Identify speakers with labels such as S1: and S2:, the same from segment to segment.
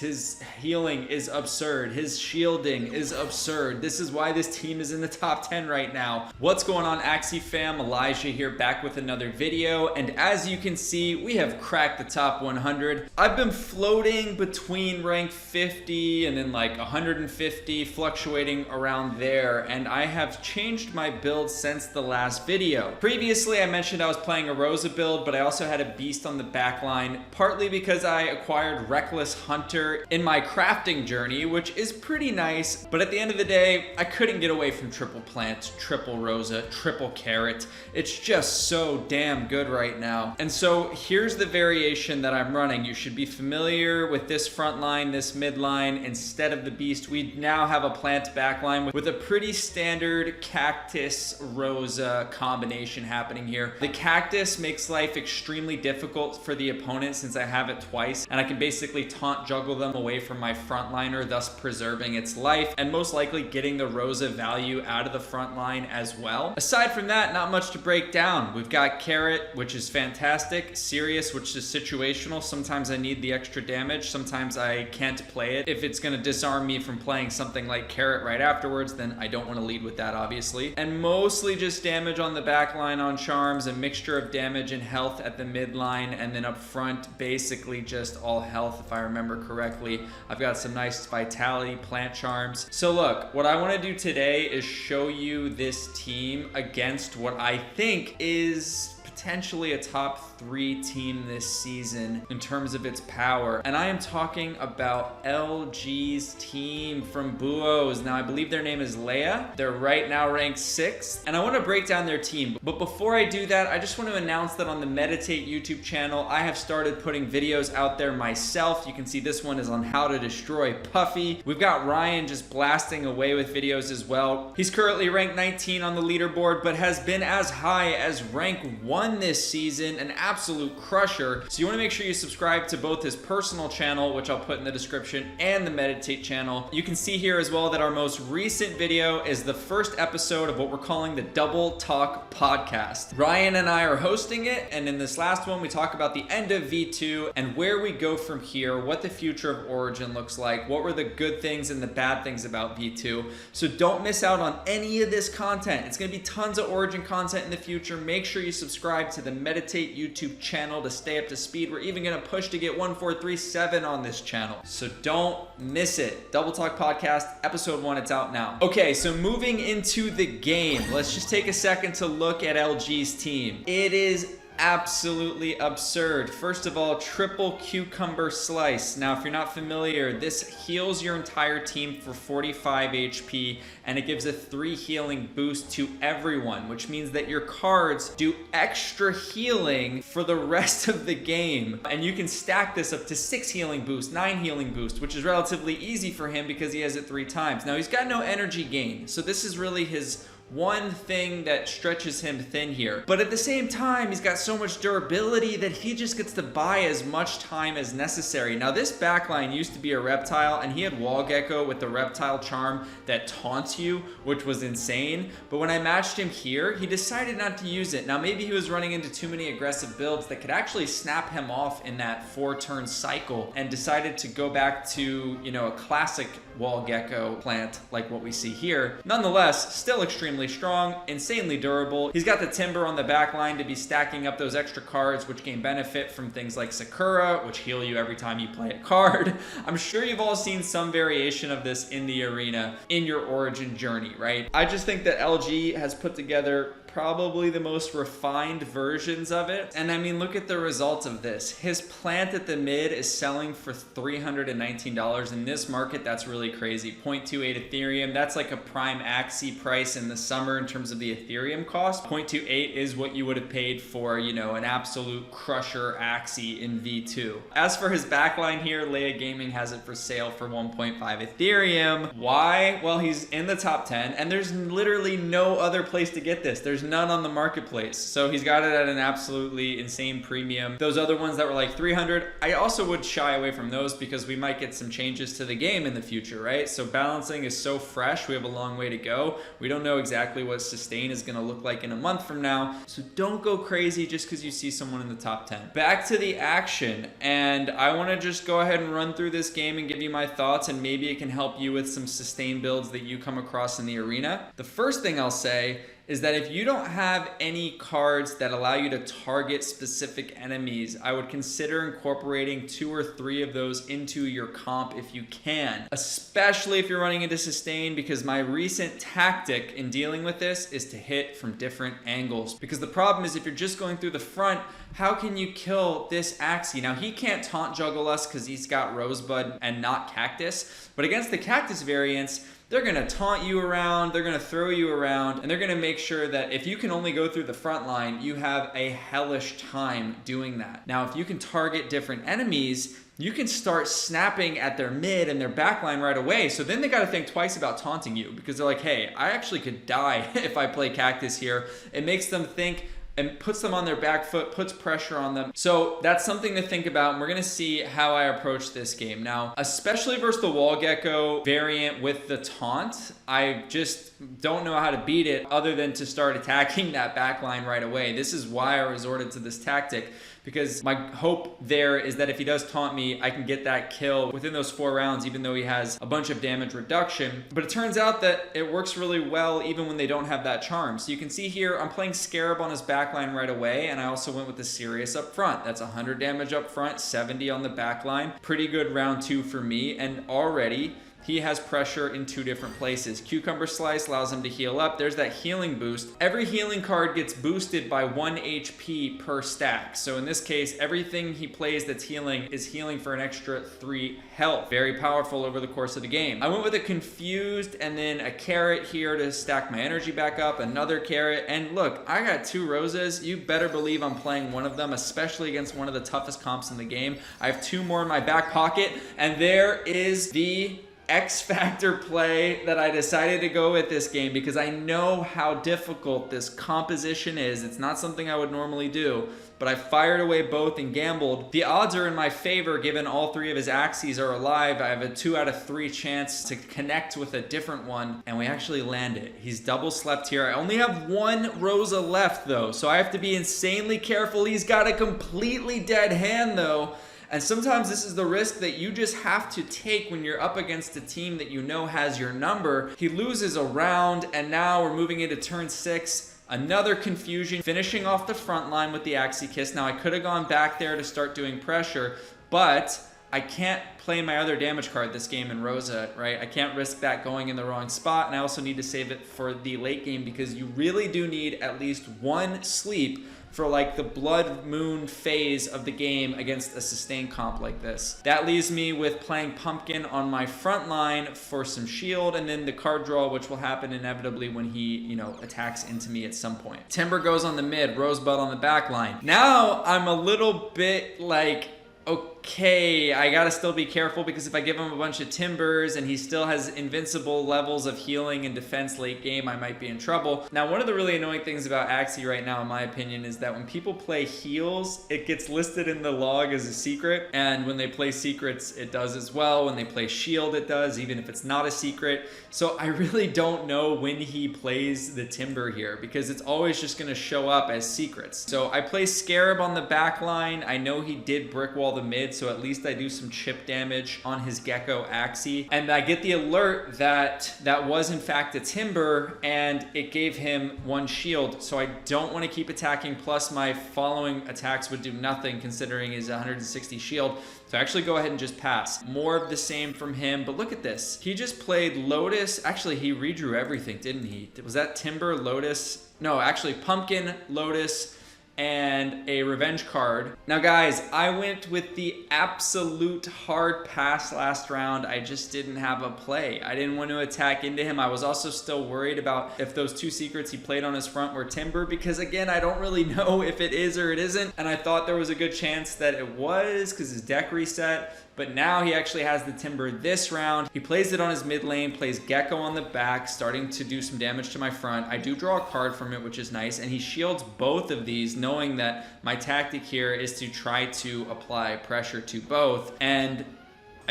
S1: His healing is absurd. His shielding is absurd. This is why this team is in the top 10 right now. What's going on, Axie fam? Elijah here, back with another video. And as you can see, we have cracked the top 100. I've been floating between rank 50 and then like 150, fluctuating around there. And I have changed my build since the last video. Previously, I mentioned I was playing a Rosa build, but I also had a beast on the back line, partly because I acquired Reckless Hunter in my crafting journey, which is pretty nice. But at the end of the day, I couldn't get away from triple plant, triple Rosa, triple carrot. It's just so damn good right now. And so here's the variation that I'm running. You should be familiar with this front line, this mid line. Instead of the beast, we now have a plant back line with a pretty standard cactus Rosa combination happening here. The cactus makes life extremely difficult for the opponent since I have it twice, and I can basically taunt juggle them away from my frontliner, thus preserving its life and most likely getting the Rosa value out of the front line as well. Aside from that, not much to break down. We've got Carrot, which is fantastic, Sirius, which is situational. Sometimes I need the extra damage, sometimes I can't play it. If it's going to disarm me from playing something like Carrot right afterwards, then I don't want to lead with that, obviously. And mostly just damage on the back line on charms, a mixture of damage and health at the mid line, and then up front basically just all health if I remember correctly. I've got some nice vitality plant charms. So look, what I want to do today is show you this team against what I think is potentially a top 3 team this season in terms of its power. And I am talking about LG's team from Buos. Now, I believe their name is Leia. They're right now ranked 6th. And I want to break down their team. But before I do that, I just want to announce that on the Meditate YouTube channel, I have started putting videos out there myself. You can see this one is on how to destroy Puffy. We've got Ryan just blasting away with videos as well. He's currently ranked 19 on the leaderboard, but has been as high as rank 1 this season, an absolute crusher. So you want to make sure you subscribe to both his personal channel, which I'll put in the description, and the Meditate channel. You can see here as well that our most recent video is the first episode of what we're calling the Double Talk podcast. Ryan and I are hosting it, and in this last one we talk about the end of V2 and where we go from here, what the future of Origin looks like, what were the good things and the bad things about V2. So don't miss out on any of this content. It's going to be tons of Origin content in the future. Make sure you subscribe to the Meditate YouTube channel to stay up to speed. We're even going to push to get 1437 on this channel, so don't miss it. Double Talk podcast episode 1, it's out now. Okay, so moving into the game, let's just take a second to look at LG's team. It is absolutely absurd. First of all, triple cucumber slice. Now, if you're not familiar, this heals your entire team for 45 HP, and it gives a 3 healing boost to everyone, which means that your cards do extra healing for the rest of the game. And you can stack this up to 6 healing boosts, 9 healing boosts, which is relatively easy for him because he has it 3 times. Now, he's got no energy gain, so this is really his one thing that stretches him thin here. But at the same time, he's got so much durability that he just gets to buy as much time as necessary. Now, this backline used to be a reptile, and he had Wall Gecko with the reptile charm that taunts you, which was insane. But when I matched him here, he decided not to use it. Now, maybe he was running into too many aggressive builds that could actually snap him off in that 4-turn cycle, and decided to go back to, you know, a classic Wall Gecko plant like what we see here. Nonetheless, still extremely strong, insanely durable. He's got the timber on the back line to be stacking up those extra cards, which gain benefit from things like Sakura, which heal you every time you play a card. I'm sure you've all seen some variation of this in the arena in your Origin journey, right? I just think that LG has put together probably the most refined versions of it. And I mean, look at the results of this. His plant at the mid is selling for $319. In this market, that's really crazy. 0.28 Ethereum, that's like a prime Axie price in the summer in terms of the Ethereum cost. 0.28 is what you would have paid for, you know, an absolute crusher Axie in V2. As for his backline here, Leia Gaming has it for sale for 1.5 Ethereum. Why? Well, he's in the top 10, and there's literally no other place to get this. There's none on the marketplace. So he's got it at an absolutely insane premium. Those other ones that were like 300, I also would shy away from those because we might get some changes to the game in the future. future, right? So balancing is so fresh. We have a long way to go. We don't know exactly what sustain is going to look like in a month from now. So don't go crazy just because you see someone in the top 10. Back to the action. And I want to just go ahead and run through this game and give you my thoughts, and maybe it can help you with some sustain builds that you come across in the arena. The first thing I'll say is that if you don't have any cards that allow you to target specific enemies, I would consider incorporating 2 or 3 of those into your comp if you can, especially if you're running into sustain, because my recent tactic in dealing with this is to hit from different angles. Because the problem is, if you're just going through the front, how can you kill this Axie? Now, he can't taunt juggle us because he's got Rosebud and not Cactus, but against the Cactus variants, they're going to taunt you around, they're going to throw you around, and they're going to make sure that if you can only go through the front line, you have a hellish time doing that. Now, if you can target different enemies, you can start snapping at their mid and their back line right away. So then they got to think twice about taunting you, because they're like, hey, I actually could die if I play Cactus here. It makes them think and puts them on their back foot, puts pressure on them. So that's something to think about, and we're gonna see how I approach this game. Now, especially versus the Wall Gecko variant with the taunt, I just don't know how to beat it other than to start attacking that back line right away. This is why I resorted to this tactic, because my hope there is that if he does taunt me, I can get that kill within those 4 rounds, even though he has a bunch of damage reduction. But it turns out that it works really well even when they don't have that charm. So you can see here, I'm playing Scarab on his backline right away, and I also went with the Sirius up front. That's 100 damage up front, 70 on the backline. Pretty good round 2 for me, and already he has pressure in 2 different places. Cucumber Slice allows him to heal up. There's that healing boost. Every healing card gets boosted by 1 HP per stack. So in this case, everything he plays that's healing is healing for an extra 3 health. Very powerful over the course of the game. I went with a Confused and then a Carrot here to stack my energy back up, another Carrot, and look, I got 2 Roses. You better believe I'm playing one of them, especially against one of the toughest comps in the game. I have 2 more in my back pocket, and there is the X Factor play that I decided to go with this game, because I know how difficult this composition is. It's not something I would normally do, but I fired away both and gambled. The odds are in my favor given all 3 of his Axies are alive. I have a 2 out of 3 chance to connect with a different one, and we actually land it. He's double slept here. I only have 1 Rosa left though, so I have to be insanely careful. He's got a completely dead hand though. And sometimes this is the risk that you just have to take when you're up against a team that you know has your number. He loses a round, and now we're moving into turn 6. Another Confusion, finishing off the front line with the Axie Kiss. Now, I could have gone back there to start doing pressure, but I can't play my other damage card this game in Rosa, right? I can't risk that going in the wrong spot, and I also need to save it for the late game, because you really do need at least 1 sleep for like the blood moon phase of the game against a sustained comp like this. That leaves me with playing Pumpkin on my front line for some shield, and then the card draw, which will happen inevitably when he, you know, attacks into me at some point. Timber goes on the mid, Rosebud on the back line. Now I'm a little bit like, okay, I gotta still be careful, because if I give him a bunch of Timbers and he still has invincible levels of healing and defense late game, I might be in trouble. Now, one of the really annoying things about Axie right now, in my opinion, is that when people play heals, it gets listed in the log as a secret, and when they play secrets, it does as well. When they play shield, it does, even if it's not a secret. So I really don't know when he plays the Timber here, because it's always just gonna show up as secrets. So I play Scarab on the back line. I know he did brick wall the mid, so at least I do some chip damage on his Gecko Axie. And I get the alert that that was in fact a Timber, and it gave him 1 shield. So I don't want to keep attacking, plus my following attacks would do nothing considering his 160 shield. So I actually go ahead and just pass. More of the same from him, but look at this. He just played Lotus. Actually, he redrew everything, didn't he? Was that Timber, Lotus? No, actually Pumpkin, Lotus, and a revenge card. Now guys, I went with the absolute hard pass last round. I just didn't have a play. I didn't want to attack into him. I was also still worried about if those 2 secrets he played on his front were Timber, because again, I don't really know if it is or it isn't, and I thought there was a good chance that it was because his deck reset. But now he actually has the Timber this round. He plays it on his mid lane, plays Gecko on the back, starting to do some damage to my front. I do draw a card from it, which is nice, and he shields both of these, knowing that my tactic here is to try to apply pressure to both. And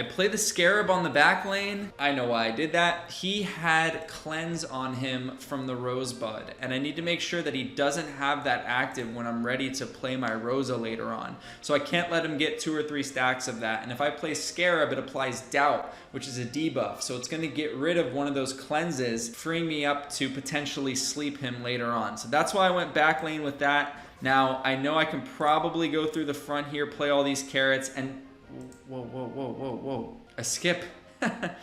S1: I play the Scarab on the back lane. I know why I did that. He had Cleanse on him from the Rosebud, and I need to make sure that he doesn't have that active when I'm ready to play my Rosa later on. So I can't let him get 2 or 3 stacks of that. And if I play Scarab, it applies Doubt, which is a debuff. So it's going to get rid of one of those cleanses, freeing me up to potentially sleep him later on. So that's why I went back lane with that. Now, I know I can probably go through the front here, play all these carrots, and whoa. A skip.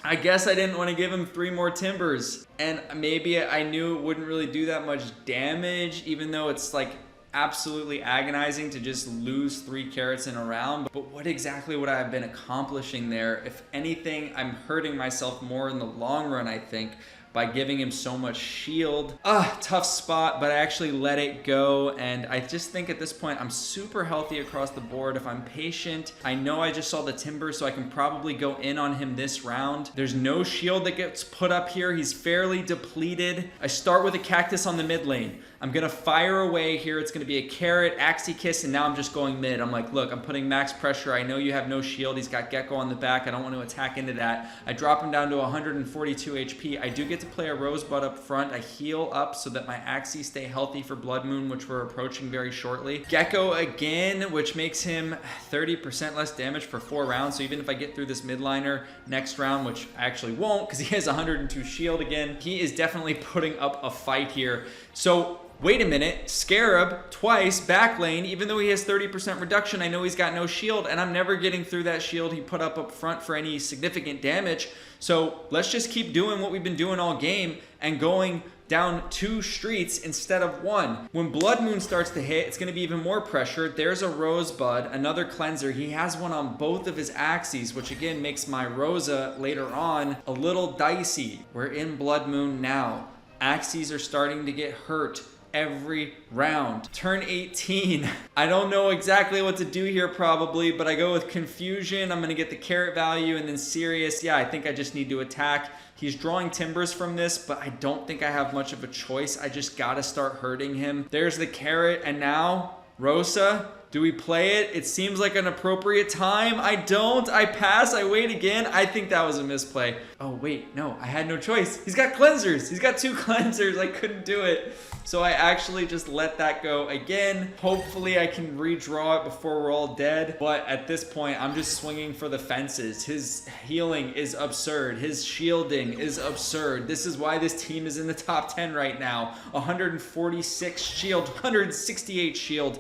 S1: I guess I didn't want to give him 3 more timbers. And maybe I knew it wouldn't really do that much damage, even though it's like absolutely agonizing to just lose 3 carrots in a round. But what exactly would I have been accomplishing there? If anything, I'm hurting myself more in the long run, I think, by giving him so much shield. Tough spot, but I actually let it go. And I just think at this point, I'm super healthy across the board. If I'm patient, I know I just saw the timber, so I can probably go in on him this round. There's no shield that gets put up here. He's fairly depleted. I start with a cactus on the mid lane. I'm gonna fire away here. It's gonna be a carrot, Axie kiss, and now I'm just going mid. I'm like, look, I'm putting max pressure. I know you have no shield. He's got Gecko on the back. I don't want to attack into that. I drop him down to 142 HP. I do get to play a Rosebud up front. I heal up so that my Axie stay healthy for Blood Moon, which we're approaching very shortly. Gecko again, which makes him 30% less damage for 4 rounds. So even if I get through this midliner next round, which I actually won't because he has 102 shield again, he is definitely putting up a fight here. So wait a minute, Scarab twice, back lane, even though he has 30% reduction, I know he's got no shield, and I'm never getting through that shield he put up front for any significant damage. So let's just keep doing what we've been doing all game and going down 2 streets instead of 1. When Blood Moon starts to hit, it's going to be even more pressure. There's a Rosebud, another cleanser. He has one on both of his Axies, which again makes my Rosa later on a little dicey. We're in Blood Moon now. Axies are starting to get hurt every round. Turn 18. I don't know exactly what to do here probably, but I go with Confusion. I'm going to get the carrot value, and then Serious. Yeah, I think I just need to attack. He's drawing timbers from this, but I don't think I have much of a choice. I just got to start hurting him. There's the carrot, and now Rosa. Do we play it? It seems like an appropriate time. I don't. I pass. I wait again. I think that was a misplay. Oh, wait. No, I had no choice. He's got cleansers. He's got 2 cleansers. I couldn't do it. So I actually just let that go again. Hopefully I can redraw it before we're all dead. But at this point, I'm just swinging for the fences. His healing is absurd. His shielding is absurd. This is why this team is in the top 10 right now. 146 shield, 168 shield.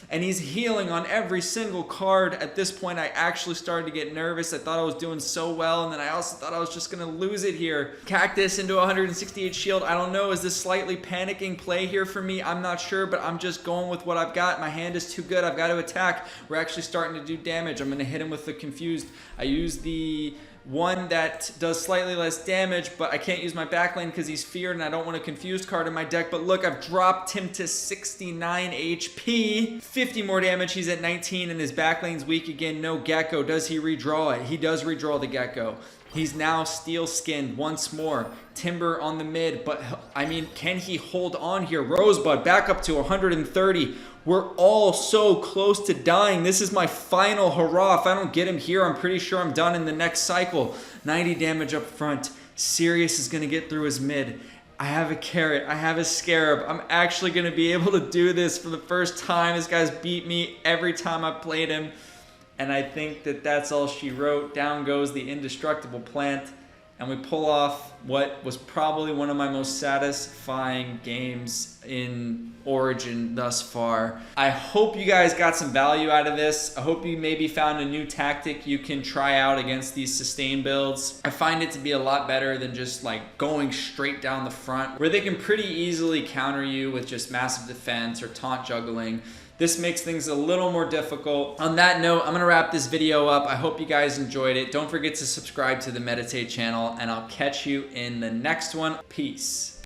S1: And he's healing on every single card. At this point, I actually started to get nervous. I thought I was doing so well, and then I also thought I was just gonna lose it here. Cactus into 168 shield. I don't know, is this slightly panicking play here for me? I'm not sure, but I'm just going with what I've got. My hand is too good. I've got to attack. We're actually starting to do damage. I'm gonna hit him with the Confused. I use the one that does slightly less damage, but I can't use my backlane because he's feared and I don't want a Confused card in my deck. But look, I've dropped him to 69 HP. 50 more damage. He's at 19 and his backlane's weak again. No Gecko. Does he redraw it? He does redraw the Gecko. He's now steel skinned once more. Timber on the mid, but I mean, can he hold on here? Rosebud back up to 130. We're all so close to dying. This is my final hurrah. If I don't get him here, I'm pretty sure I'm done in the next cycle. 90 damage up front. Serious is gonna get through his mid. I have a carrot. I have a Scarab. I'm actually gonna be able to do this for the first time. This guy's beat me every time I've played him. And I think that that's all she wrote. Down goes the indestructible plant. And we pull off what was probably one of my most satisfying games in Origin thus far. I hope you guys got some value out of this. I hope you maybe found a new tactic you can try out against these sustain builds. I find it to be a lot better than just like going straight down the front, where they can pretty easily counter you with just massive defense or taunt juggling. This makes things a little more difficult. On that note, I'm gonna wrap this video up. I hope you guys enjoyed it. Don't forget to subscribe to the Meditate channel, and I'll catch you in the next one. Peace.